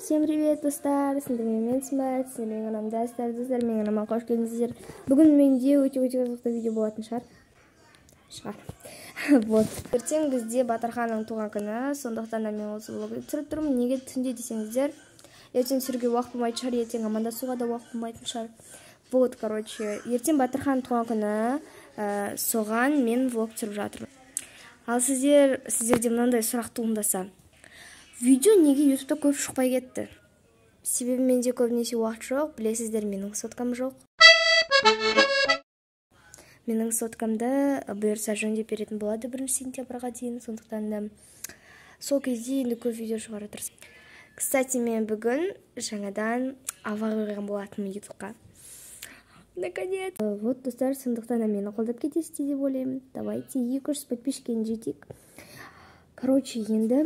Всем привет, достар! Мен Смарт, менің анамда достар, менің анама қош келдіңіздер. Бүгін менде өте қызықты видео болатын шығар. Вот. Ертең бізде Батырханның туған күні, сондықтан мен осы влогты түсіріп тұрмын. Неге түнде десеңіздер, ертең түсіруге уақыт болмайтын шығар, ертең амандасуға да уақыт болмайтын шығар. Вот, короче, ертең Батырханның туған күні, соған мен влог түсіріп жатырмын. Ал сіздерде мынандай сұрақ туындаса, видео неге ютубта көп шықпай кетті? Себебі менде көбінесе уақыт жоқ, білесіздер, менің соткам жоқ. Менің соткамды бұйырса жөндеп беретін болады 1 сентябрьға дейін, сондықтан да сол кезде енді көп видео шығара тұрсам. Кстати, мен бүгін жаңадан ава қойған болатынмын ютубқа. Наконец. Вот, достар, сондықтан да мені қолдап кетесіздер деп ойлаймын. Давайте 200 подписчикке жетейік. Короче, енді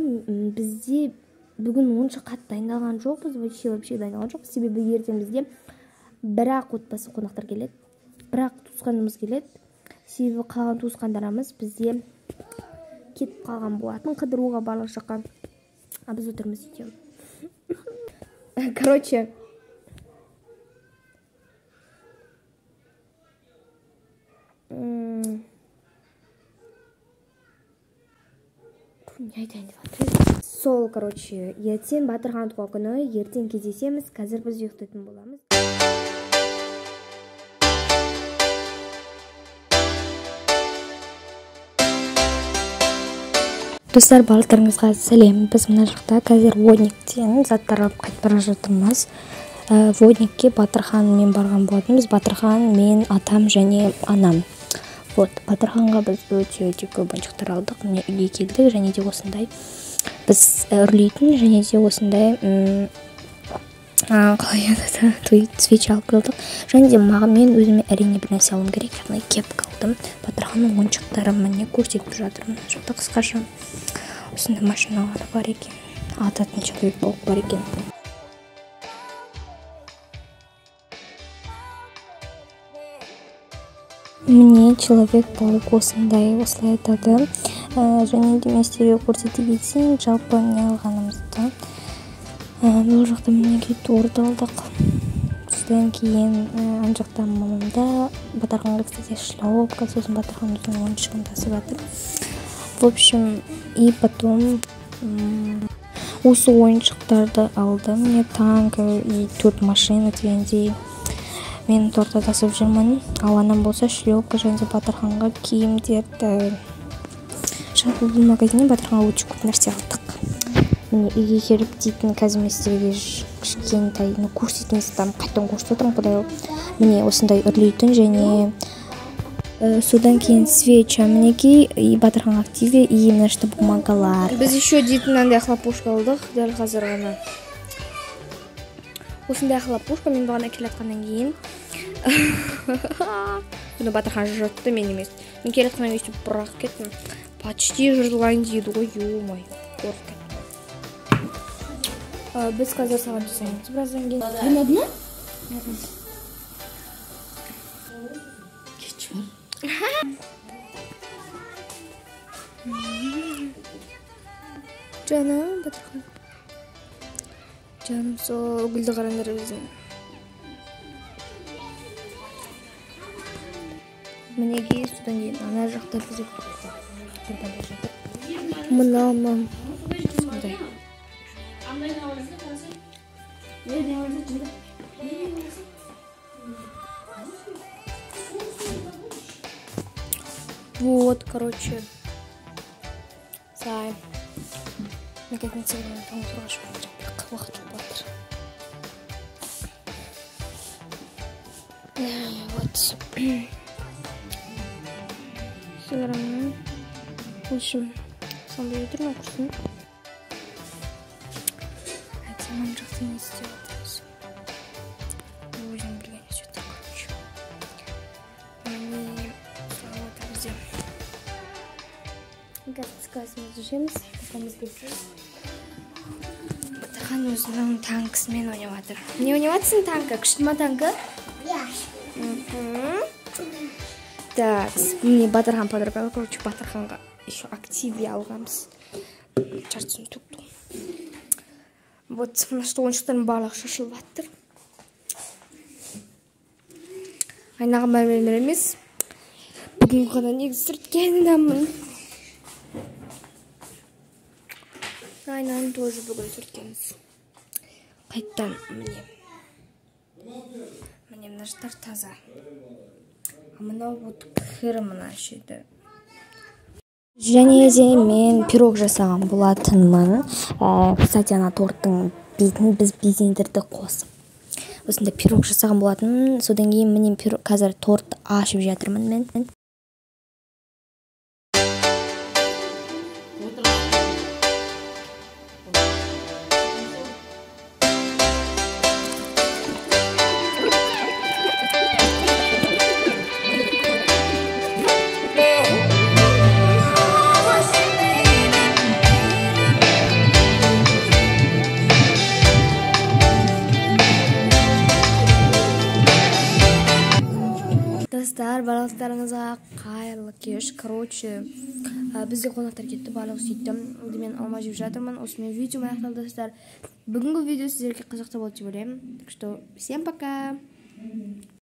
бізде бүгін онша қатты дайындалған жоқпыз, вообще дайындалған жоқпыз. Себебі ертең бізде бірақ отбасы қонақтар келеді, бірақ туысқанымыз келеді. Себебі қалған туысқандарымыз бізде кетіп қалған болатын қыдыруға барлық жаққа. А біз отырмыз үйде. Короче, сол, короче, ертең Батырхан туған күні, ертең кездесеміз, қазір біз ұйықтайтын боламыз. Достар, барлықтарыңызға сәлем. Біз мына жақта қазір Водниктен заттар алып қайтып бара жатырмыз. Водникке Батырханмен барған болатынбыз. Батырхан, мен, атам және анам. Вот, Батырханға біз өте көп ойыншықтар алдық. Міне үйге келдік, және де осындай біз үрлейтін, және де осындай қалай еді, свеча алып келдік. Және де мен өзіме әрине бір нәрсе алуым керек, яғни кепка алдым. Батырханның ойыншықтарын міне көрсетіп жатырмын. Жақта қысқаша осындай машиналар бар екен, ататын человек болып бар екен. Мне Человек-паук осылай айтады. Және де мен сіздерге көрсете кетейін, жалпы не алғанымызды. Бұл жақта мінеки торт алдық. Содан кейін ана жақта мамамда Батырханға, кстати, шлепка, сосын Батырхан өзінің ойыншығын тасып жатыр. В общем, и потом осы ойыншықтарды алдым. Мне танк и 4 машина дегендей. Мен торта тасып жүрмін. Ал анам болса шлепка және де Батырханға киімдерді. Жалпы бұл магазиннен Батырханға өте көп нәрсе алдық. Міне үйге келіп дейтін қазір мен сіздерге кішкентай көрсетейін, қайтадан көрсетіп отырмын, құдай. Міне осындай үрлейтін және содан кейін свеча мінекей, и Батырхан активе, и мына жақта бумагалар. Біз еще дейтін андай хлопушка алдық, дәл қазір ғана. Осындай хлопушка мен бағана келатқаннан кейін. Бұны Батырхан жыртты, мен емес. Мен келатқаннан кейін бірақ кеттім. Почти жыртылайын дейді ғой, ё-май, қорқып. Біз қазір саған жасаймыз біраздан кейін. Бұны одна? Кеш бар. Жаным, Батырхан. Жаным, сол гүлді қараңдар өзің. Мінеге судан кейін ана жақта бізде мынау сондай. Вот, короче, сай. Наконец сегодня там хорошо уақыт бар. Вот. Сыграем. В общем, сондай отырмын құрсын. Айтсам жақсы не істеп отырмыз. Өзім білген сөйтті, короче. Міне солай отырмыз деп. Газ-сказымызды жеміз, тақамыз келсіз. Батырхан өзінің танкісімен ойнап жатыр. Не ойнап жатырсың танка? Күшті ма танка? Так, мне Батырхан подорвал, короче, Батырханға еще активе алғанбыз. Чартысын түктім. Вот мына ойыншықтардың барлығы шашылып жатыр. Айнаған мәрмелер емес. Бүгінгі ғана негізі сүрткенімін. Айнаны тоже бүгін сүрткенбіз. Қайттан міне. Міне мына жақтар таза. Мынау вот кірі мына шеді. Және де мен пирог жасаған болатынмын. Кстати, ана торттың бетін біз безендірді қосып. Осында пирог жасаған болатынмын. Содан кейін мен қазір торт ашып жатырмын мен. Достар, барлықтарыңызға қайырлы кеш. Короче, бізде қонақтар кетті, барлығы сөйтті. Енді мен алма жеп жатырмын. Осымен видео аяқталды, достар. Бүгінгі видео сіздерге қызықты болды деп ойлаймын. Так что всем пока.